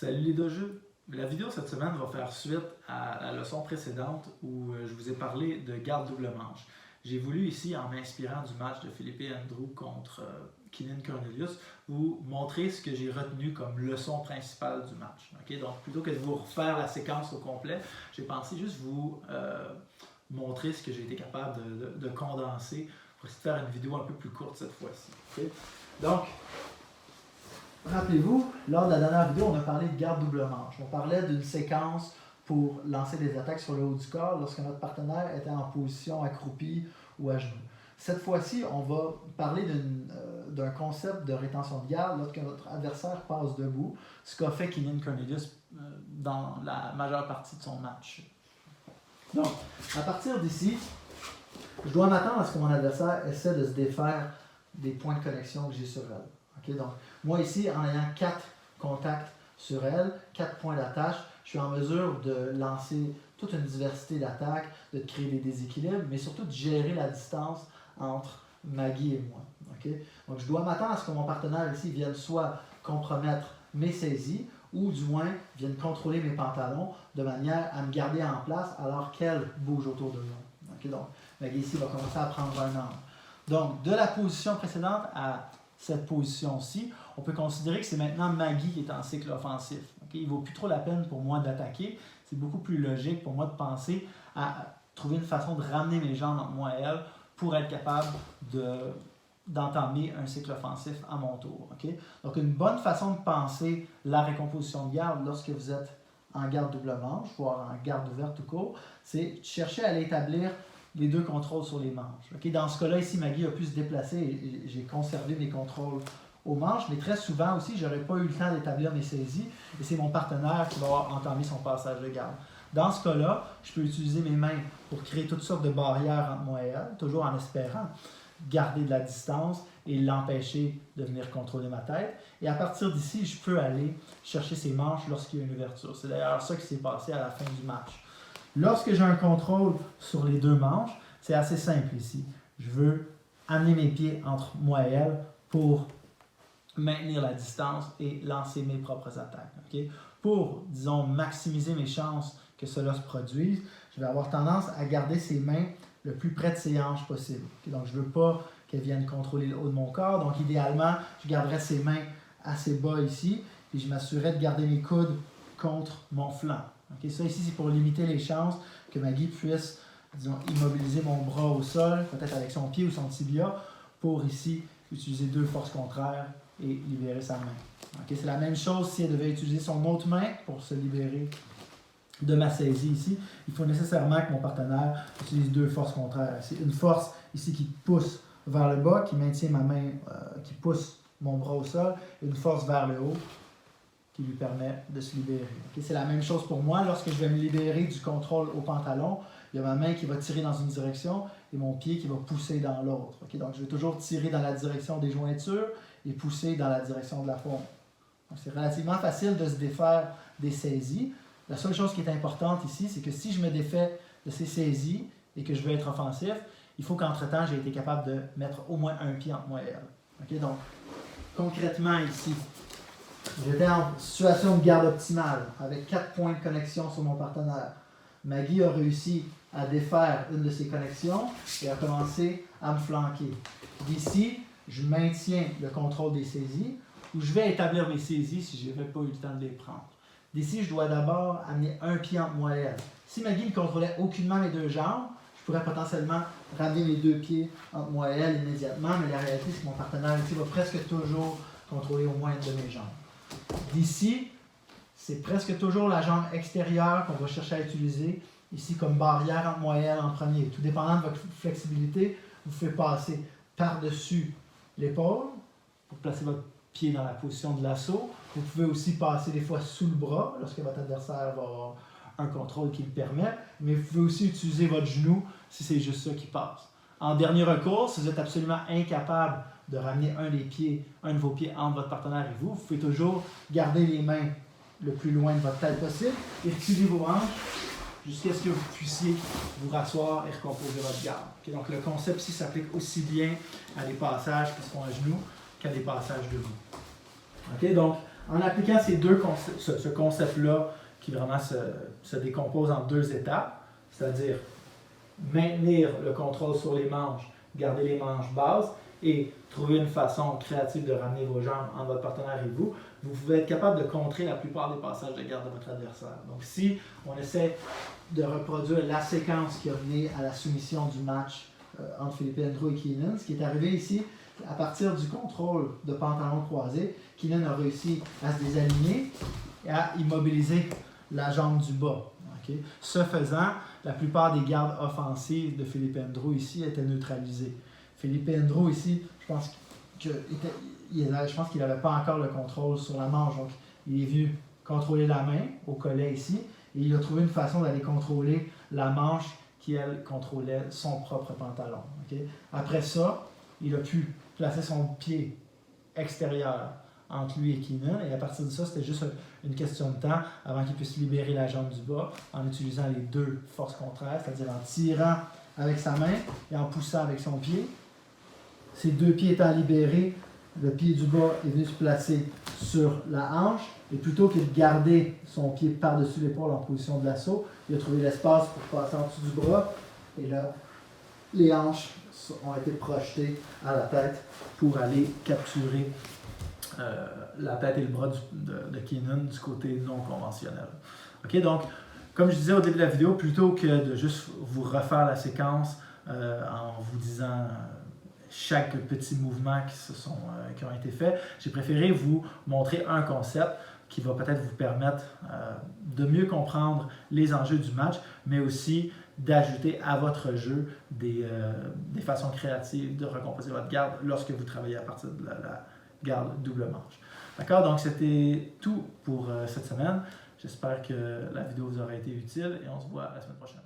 Salut les deux jeux! La vidéo cette semaine va faire suite à la leçon précédente où je vous ai parlé de garde double manche. J'ai voulu ici, en m'inspirant du match de Philippe Andrew contre Keenan Cornelius, vous montrer ce que j'ai retenu comme leçon principale du match. Okay? Donc plutôt que de vous refaire la séquence au complet, j'ai pensé juste vous montrer ce que j'ai été capable de condenser pour essayer de faire une vidéo un peu plus courte cette fois-ci. Okay? Donc, rappelez-vous, lors de la dernière vidéo, on a parlé de garde double manche. On parlait d'une séquence pour lancer des attaques sur le haut du corps lorsque notre partenaire était en position accroupie ou à genoux. Cette fois-ci, on va parler d'un concept de rétention de garde lorsque notre adversaire passe debout, ce qu'a fait Keenan Cornelius dans la majeure partie de son match. Donc, à partir d'ici, je dois m'attendre à ce que mon adversaire essaie de se défaire des points de connexion que j'ai sur elle. Okay, donc, moi ici, en ayant 4 contacts sur elle, 4 points d'attache, je suis en mesure de lancer toute une diversité d'attaques, de créer des déséquilibres, mais surtout de gérer la distance entre Maggie et moi. Okay? Donc, je dois m'attendre à ce que mon partenaire ici vienne soit compromettre mes saisies, ou du moins vienne contrôler mes pantalons de manière à me garder en place alors qu'elle bouge autour de moi. Okay? Donc, Maggie ici va commencer à prendre un angle. Donc, de la position précédente à cette position-ci, on peut considérer que c'est maintenant Maggie qui est en cycle offensif. Okay? Il ne vaut plus trop la peine pour moi d'attaquer. C'est beaucoup plus logique pour moi de penser à trouver une façon de ramener mes jambes entre moi et elle pour être capable d'entamer un cycle offensif à mon tour. Okay? Donc, une bonne façon de penser la récomposition de garde lorsque vous êtes en garde double manche, voire en garde ouverte tout court, c'est chercher à aller établir les deux contrôles sur les manches. Okay? Dans ce cas-là, ici, Maggie a pu se déplacer et j'ai conservé mes contrôles aux manches, mais très souvent aussi, je n'aurais pas eu le temps d'établir mes saisies et c'est mon partenaire qui va avoir entamé son passage de garde. Dans ce cas-là, je peux utiliser mes mains pour créer toutes sortes de barrières entre moi et elle, toujours en espérant garder de la distance et l'empêcher de venir contrôler ma tête. Et à partir d'ici, je peux aller chercher ses manches lorsqu'il y a une ouverture. C'est d'ailleurs ça qui s'est passé à la fin du match. Lorsque j'ai un contrôle sur les deux manches, c'est assez simple ici. Je veux amener mes pieds entre moi et elle pour maintenir la distance et lancer mes propres attaques. Okay? Pour, disons, maximiser mes chances que cela se produise, je vais avoir tendance à garder ses mains le plus près de ses hanches possible. Okay? Donc, je ne veux pas qu'elle vienne contrôler le haut de mon corps. Donc, idéalement, je garderais ses mains assez bas ici et je m'assurerais de garder mes coudes contre mon flanc. Okay? Ça ici, c'est pour limiter les chances que Maggie puisse, disons, immobiliser mon bras au sol, peut-être avec son pied ou son tibia, pour ici utiliser deux forces contraires et libérer sa main. Okay? C'est la même chose si elle devait utiliser son autre main pour se libérer de ma saisie ici. Il faut nécessairement que mon partenaire utilise deux forces contraires. C'est une force ici qui pousse vers le bas, qui maintient ma main, qui pousse mon bras au sol, et une force vers le haut qui lui permet de se libérer. Okay? C'est la même chose pour moi. Lorsque je vais me libérer du contrôle au pantalon, il y a ma main qui va tirer dans une direction et mon pied qui va pousser dans l'autre. Okay? Donc, je vais toujours tirer dans la direction des jointures et pousser dans la direction de la paume. Donc, c'est relativement facile de se défaire des saisies. La seule chose qui est importante ici, c'est que si je me défais de ces saisies et que je veux être offensif, il faut qu'entre-temps, j'ai été capable de mettre au moins un pied entre moi et elle. Okay? Donc, concrètement ici, j'étais en situation de garde optimale avec 4 points de connexion sur mon partenaire. Maggie a réussi à défaire une de ses connexions et a commencé à me flanquer. D'ici, je maintiens le contrôle des saisies ou je vais établir mes saisies si je n'avais pas eu le temps de les prendre. D'ici, je dois d'abord amener un pied entre moi et elle. Si Maggie ne contrôlait aucunement mes deux jambes, je pourrais potentiellement ramener mes deux pieds entre moi et elle immédiatement, mais la réalité, c'est que mon partenaire ici va presque toujours contrôler au moins une de mes jambes. D'ici, c'est presque toujours la jambe extérieure qu'on va chercher à utiliser ici comme barrière entre moi et elle en premier. Tout dépendant de votre flexibilité, vous pouvez passer par-dessus l'épaule pour placer votre pied dans la position de l'assaut. Vous pouvez aussi passer des fois sous le bras lorsque votre adversaire va avoir un contrôle qui le permet, mais vous pouvez aussi utiliser votre genou si c'est juste ça qui passe. En dernier recours, si vous êtes absolument incapable de ramener un de vos pieds entre votre partenaire et vous, vous pouvez toujours garder les mains le plus loin de votre tête possible et reculer vos hanches jusqu'à ce que vous puissiez vous rasseoir et recomposer votre garde. Okay, donc le concept ici s'applique aussi bien à des passages qui sont à genoux qu'à des passages debout. Okay, donc En appliquant ce concept-là, qui vraiment se décompose en 2 étapes, c'est-à-dire maintenir le contrôle sur les manches, garder les manches basses et trouver une façon créative de ramener vos jambes entre votre partenaire et vous, vous pouvez être capable de contrer la plupart des passages de garde de votre adversaire. Donc si on essaie de reproduire la séquence qui a mené à la soumission du match entre Philippe Andrew et Keenan, ce qui est arrivé ici, à partir du contrôle de pantalon croisé, Keenan a réussi à se désaligner et à immobiliser la jambe du bas. Okay? Ce faisant, la plupart des gardes offensives de Philippe Andrew ici étaient neutralisées. Philippe Andrew ici, je pense qu'il n'avait pas encore le contrôle sur la manche. Donc, il est venu contrôler la main au collet ici et il a trouvé une façon d'aller contrôler la manche qui, elle, contrôlait son propre pantalon. Okay? Après ça, il a pu placer son pied extérieur entre lui et Keenan, et à partir de ça, c'était juste une question de temps avant qu'il puisse libérer la jambe du bas en utilisant les 2 forces contraires, c'est-à-dire en tirant avec sa main et en poussant avec son pied. Ces 2 pieds étant libérés, le pied du bas est venu se placer sur la hanche, et plutôt que de garder son pied par-dessus l'épaule en position de l'assaut, il a trouvé l'espace pour passer en dessous du bras, et là, les hanches ont été projetées à la tête pour aller capturer la tête et le bras de Keenan du côté non conventionnel. Okay, donc, comme je disais au début de la vidéo, plutôt que de juste vous refaire la séquence en vous disant chaque petit mouvement qui ont été faits, j'ai préféré vous montrer un concept qui va peut-être vous permettre de mieux comprendre les enjeux du match, mais aussi d'ajouter à votre jeu des façons créatives de recomposer votre garde lorsque vous travaillez à partir de la garde double manche. D'accord? Donc, c'était tout pour cette semaine. J'espère que la vidéo vous aura été utile et on se voit la semaine prochaine.